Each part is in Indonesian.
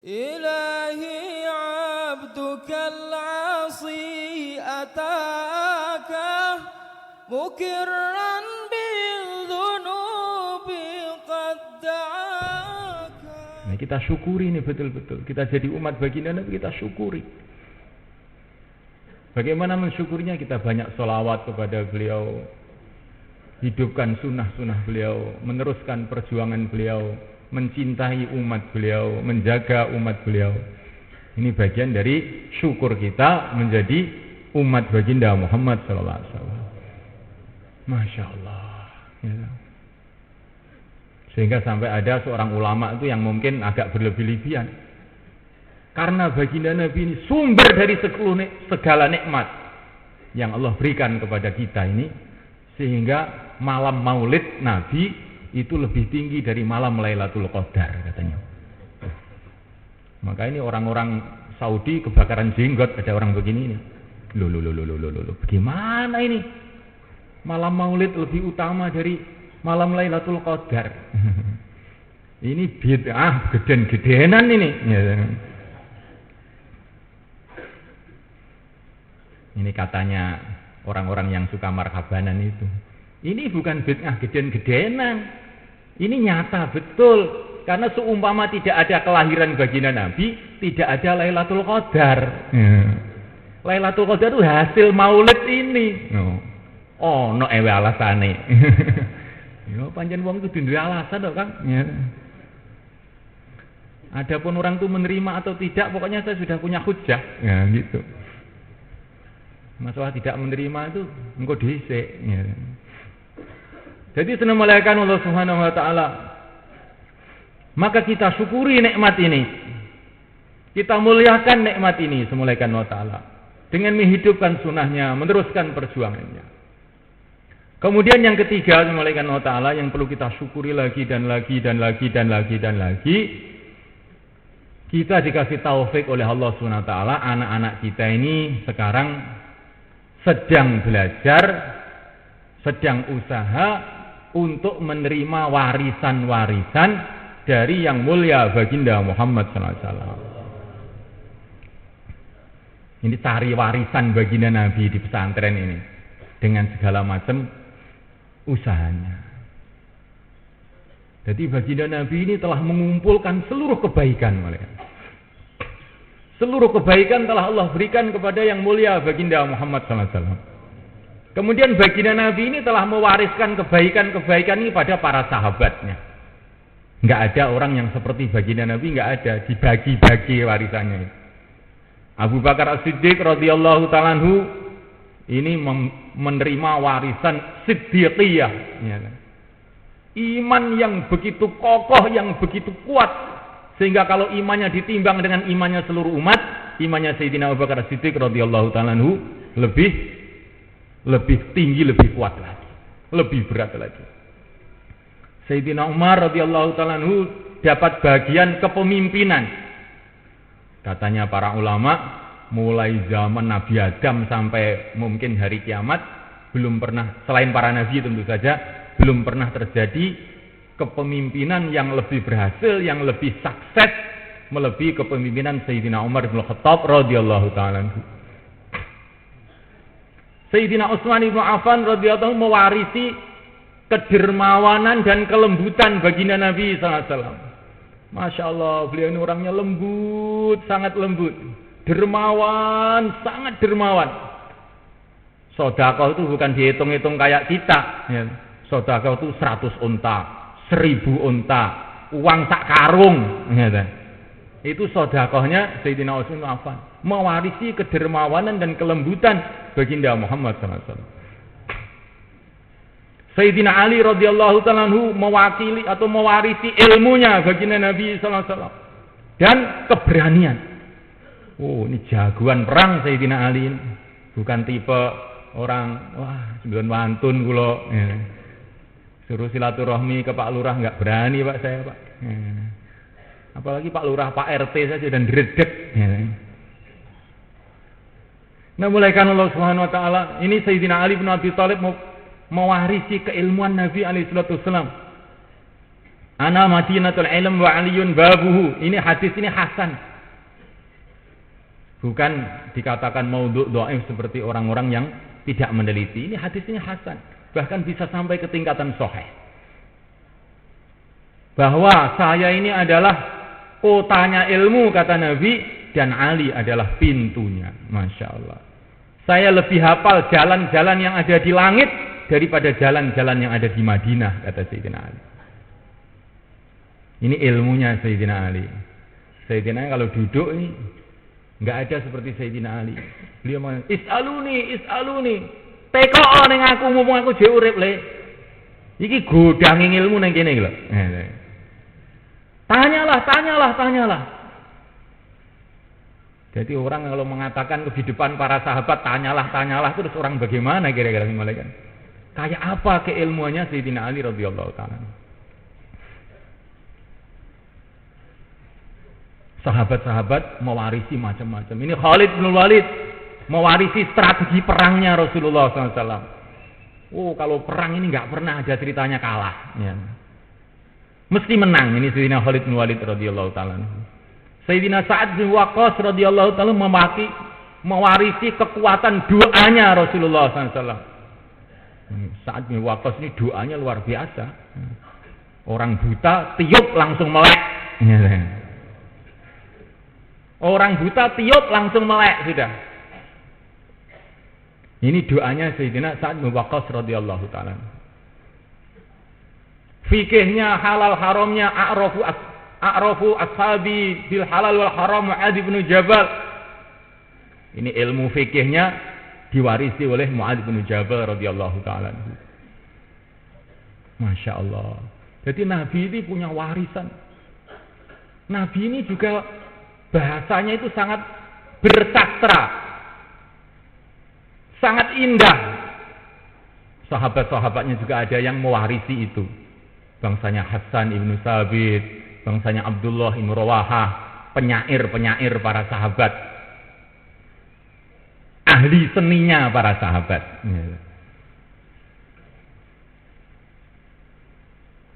إلهي عبدك العاصي أتاك مكرا بالذنوب قد دعاك. Nah, kita syukuri ini betul-betul. Kita jadi umat baginda Nabi, kita syukuri. Bagaimana mensyukurinya? Kita banyak sholawat kepada beliau, hidupkan sunnah-sunnah beliau, meneruskan perjuangan beliau, mencintai umat beliau, menjaga umat beliau. Ini bagian dari syukur kita menjadi umat baginda Muhammad sallallahu alaihi wasallam. Masya Allah. Ya. Sehingga sampai ada seorang ulama itu yang mungkin agak berlebih-lebihan. Karena baginda Nabi ini sumber dari segala nikmat yang Allah berikan kepada kita ini, sehingga malam Maulid Nabi itu lebih tinggi dari malam Lailatul Qadar katanya. Maka ini orang-orang Saudi kebakaran jenggot, ada orang begini ini. Loh, bagaimana ini? Malam Maulid lebih utama dari malam Lailatul Qadar. Ini bid'ah geden-gedenan ini. Ini katanya orang-orang yang suka marhabanan itu. Ini bukan bid'ah geden-gedenan. Ini nyata betul. Karena seumpama tidak ada kelahiran baginda Nabi, tidak ada Lailatul Qadar. Lailatul Qadar itu hasil maulid ini. Oh, no ewe alasane. Yo pancen wong itu duwe alasan kok, Kang. Ya. Adapun orang itu menerima atau tidak, pokoknya saya sudah punya hujah. Ya, gitu. Masalah tidak menerima itu engko dhisik. Ya. Jadi senamalakan Allah Subhanahu wa taala. Maka kita syukuri nikmat ini. Kita muliakan nikmat ini semulaikan Allah taala dengan menghidupkan sunnahnya, meneruskan perjuangannya. Kemudian yang ketiga semulaikan Allah taala yang perlu kita syukuri lagi dan lagi. Kita dikasih taufik oleh Allah Subhanahu wa taala, anak-anak kita ini sekarang sedang belajar, sedang usaha untuk menerima warisan-warisan dari yang mulia baginda Muhammad SAW. Ini cari warisan baginda Nabi di pesantren ini dengan segala macam usahanya. Jadi baginda Nabi ini telah mengumpulkan seluruh kebaikan. Seluruh kebaikan telah Allah berikan kepada yang mulia baginda Muhammad SAW. Kemudian baginda Nabi ini telah mewariskan kebaikan-kebaikan ini pada para sahabatnya. Enggak ada orang yang seperti baginda Nabi, enggak ada, dibagi-bagi warisannya. Abu Bakar As-Siddiq radhiyallahu ta'ala anhu ini menerima warisan siddiqiyah. Iman yang begitu kokoh, yang begitu kuat. Sehingga kalau imannya ditimbang dengan imannya seluruh umat, imannya Sayyidina Abu Bakar As-Siddiq radhiyallahu ta'ala anhu lebih tinggi, lebih kuat lagi, lebih berat lagi. Sayyidina Umar radhiyallahu ta'ala anhu dapat bagian kepemimpinan. Katanya para ulama, mulai zaman Nabi Adam sampai mungkin hari kiamat, belum pernah, selain para nabi tentu saja, belum pernah terjadi kepemimpinan yang lebih berhasil, yang lebih sukses melebihi kepemimpinan Sayyidina Umar bin Khattab radhiyallahu ta'ala anhu. Sayyidina Utsman bin Affan radhiyallahu anhu mewarisi kedermawanan dan kelembutan baginda Nabi sallallahu alaihi wasallam. Masya Allah, beliau ini orangnya lembut, sangat lembut, dermawan, sangat dermawan. Sedekah itu bukan dihitung-hitung kayak kita. Sedekah itu 100 unta, 1000 unta, uang sak karung. Itu sedekahnya Sayyidina Utsman bin Affan, mewarisi kedermawanan dan kelembutan baginda Muhammad SAW. Sayyidina Ali radhiyallahu ta'ala anhu mewakili atau mewarisi ilmunya baginda Nabi SAW dan keberanian. Oh, ini jagoan perang Sayyidina Ali, bukan tipe orang wah sembilan wantun kula. Suruh silaturahmi ke Pak Lurah enggak berani Pak saya Pak. Apalagi Pak Lurah, Pak RT saja dan dredeg. Nah, mulaikan Allah Subhanahu wa taala, ini Sayyidina Ali bin Abi Thalib mewarisi keilmuan Nabi alaihi salatu wasallam. Ana madinatul ilm wa aliyun babuhu. Ini hadis ini hasan. Bukan dikatakan maudhu' dhaif seperti orang-orang yang tidak meneliti. Ini hadis ini hasan. Bahkan bisa sampai ke tingkatan sahih. Bahwa saya ini adalah kotanya ilmu kata Nabi dan Ali adalah pintunya. Masya Allah. Saya lebih hafal jalan-jalan yang ada di langit daripada jalan-jalan yang ada di Madinah kata Sayyidina Ali. Ini ilmunya Sayyidina Ali. Sayyidina Ali kalau duduk ini enggak ada seperti Sayyidina Ali. Beliau mengatakan, is'aluni. Teko ning aku mumpung aku dhewe urip le. Iki godangi ilmu ning kene iki lho. Tanyalah. Jadi orang kalau mengatakan kehidupan para sahabat tanyalah terus orang bagaimana kira-kira malaikat? Kayak apa keilmuannya Sayyidina Ali radhiyallahu taala? Sahabat-sahabat mewarisi macam-macam. Ini Khalid bin Walid mewarisi strategi perangnya Rasulullah SAW. Oh, kalau perang ini nggak pernah ada ceritanya kalah. Ya. Mesti menang. Ini Sayyidina Khalid bin Walid radhiyallahu taala. Sayyidina Sa'ad bin Waqqas radhiyallahu taala mewarisi kekuatan doanya Rasulullah SAW. Sa'ad bin Waqqas ini doanya luar biasa. Orang buta tiup langsung melek. Orang buta tiup langsung melek sudah. Ini doanya Sayyidina Sa'ad bin Waqqas radhiyallahu taala. Fikihnya halal haramnya a'rafu ashabi bil halal wal haram Mu'adz bin Jabal. Ini ilmu fikihnya diwarisi oleh Mu'adz bin Jabal radhiyallahu taala. Masya Allah. Jadi Nabi ini punya warisan. Nabi ini juga bahasanya itu sangat bersastra, sangat indah. Sahabat-sahabatnya juga ada yang mewarisi itu. Bangsanya Hasan ibnu Sabit, bangsanya Abdullah ibnu Rawahah, penyair-penyair para sahabat, ahli seninya para sahabat.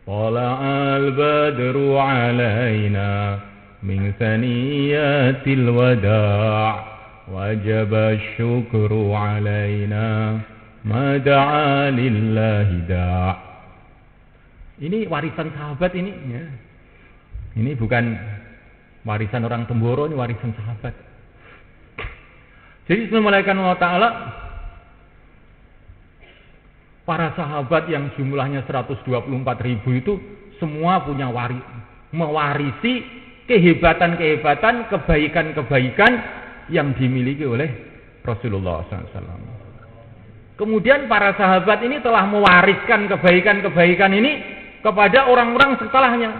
Tala'al badru alaina min saniyatil wada' wajaba syukru alaina ma da'a lillahi da'. Ini warisan sahabat ini ya. Ini bukan warisan orang Temboro, ini warisan sahabat. Jadi Bismillahirrahmanirrahim Allah Ta'ala, para sahabat yang jumlahnya 124.000 itu semua punya mewarisi kehebatan-kehebatan, kebaikan-kebaikan yang dimiliki oleh Rasulullah SAW. Kemudian para sahabat ini telah mewariskan kebaikan-kebaikan ini kepada orang-orang setelahnya.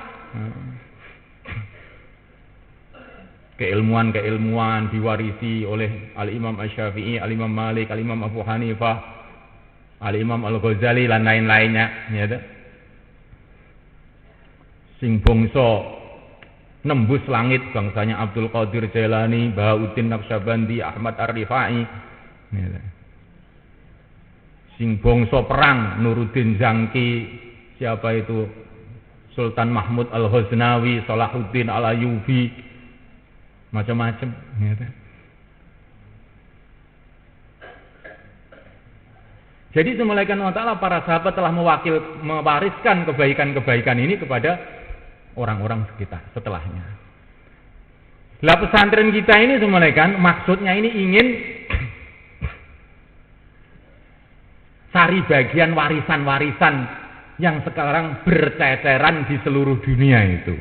Keilmuan-keilmuan diwarisi oleh Al-Imam Asy-Syafi'i, Al-Imam Malik, Al-Imam Abu Hanifah, Al-Imam Al-Ghazali dan lain-lainnya. Ya, sing bangsa nembus langit bangsanya Abdul Qadir Jailani, Bahauddin Naqsyabandi, Ahmad Ar-Rifai. Sing bangsa perang Nuruddin Zangki, siapa itu? Sultan Mahmud Al-Ghaznawi, Salahuddin Al-Ayyubi, macam-macam. Jadi semulaikan Allah Ta'ala, para sahabat telah mewariskan kebaikan-kebaikan ini kepada orang-orang sekitar setelahnya. Lah pesantren kita ini semulaikan, maksudnya ini ingin cari bagian warisan-warisan yang sekarang berceceran di seluruh dunia itu.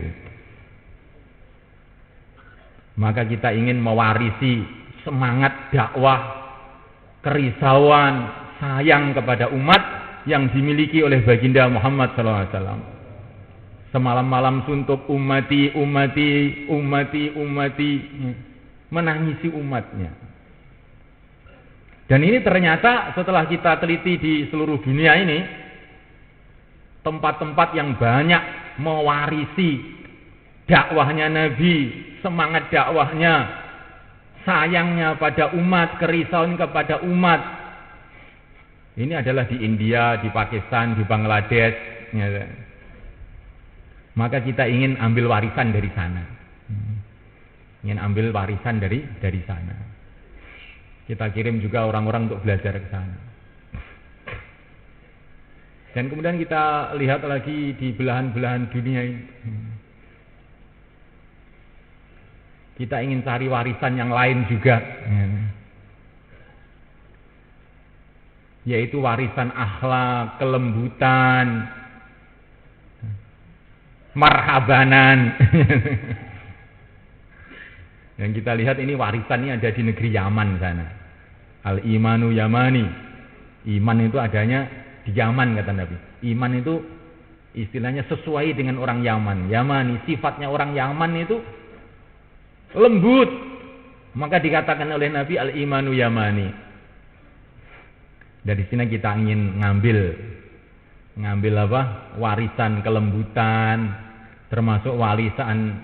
Maka kita ingin mewarisi semangat dakwah, kerisauan, sayang kepada umat yang dimiliki oleh baginda Muhammad SAW. Semalam-malam suntuk ummati, menangisi umatnya. Dan ini ternyata setelah kita teliti di seluruh dunia ini, tempat-tempat yang banyak mewarisi dakwahnya Nabi, semangat dakwahnya, sayangnya pada umat, kerisauan kepada umat. Ini adalah di India, di Pakistan, di Bangladesh. Maka kita ingin ambil warisan dari sana. Ingin ambil warisan dari sana. Kita kirim juga orang-orang untuk belajar ke sana. Dan kemudian kita lihat lagi di belahan-belahan dunia ini. Kita ingin cari warisan yang lain juga. Yaitu warisan akhlak, kelembutan, marhabanan. Yang kita lihat ini warisannya ada di negeri Yaman sana. Al-imanu yamani. Iman itu adanya di Yaman kata Nabi. Iman itu istilahnya sesuai dengan orang Yaman. Yamani, sifatnya orang Yaman itu lembut. Maka dikatakan oleh Nabi al-imanu yamani. Dari sini kita ingin ngambil apa? Warisan kelembutan, termasuk warisan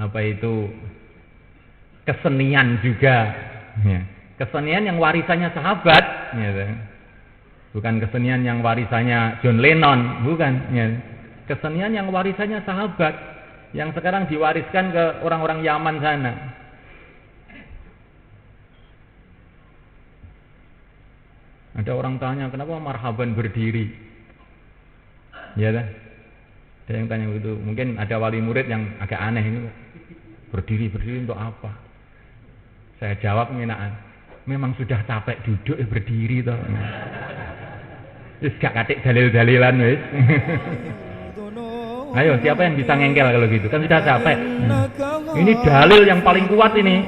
apa itu? Kesenian juga, ya. Kesenian yang warisannya sahabat, ya. Bukan kesenian yang warisannya John Lennon, bukan. Ya. Kesenian yang warisannya sahabat, yang sekarang diwariskan ke orang-orang Yaman sana. Ada orang tanya, kenapa marhaban berdiri? Ya dah. Ada yang tanya begitu. Mungkin ada wali murid yang agak aneh ini, berdiri untuk apa? Saya jawab ngenaan, memang sudah capek duduk berdiri toh. Wis gak katik dalil-dalilan wis. Ayo, siapa yang bisa ngengkel kalau gitu? Kan sudah capek. Ini dalil yang paling kuat ini.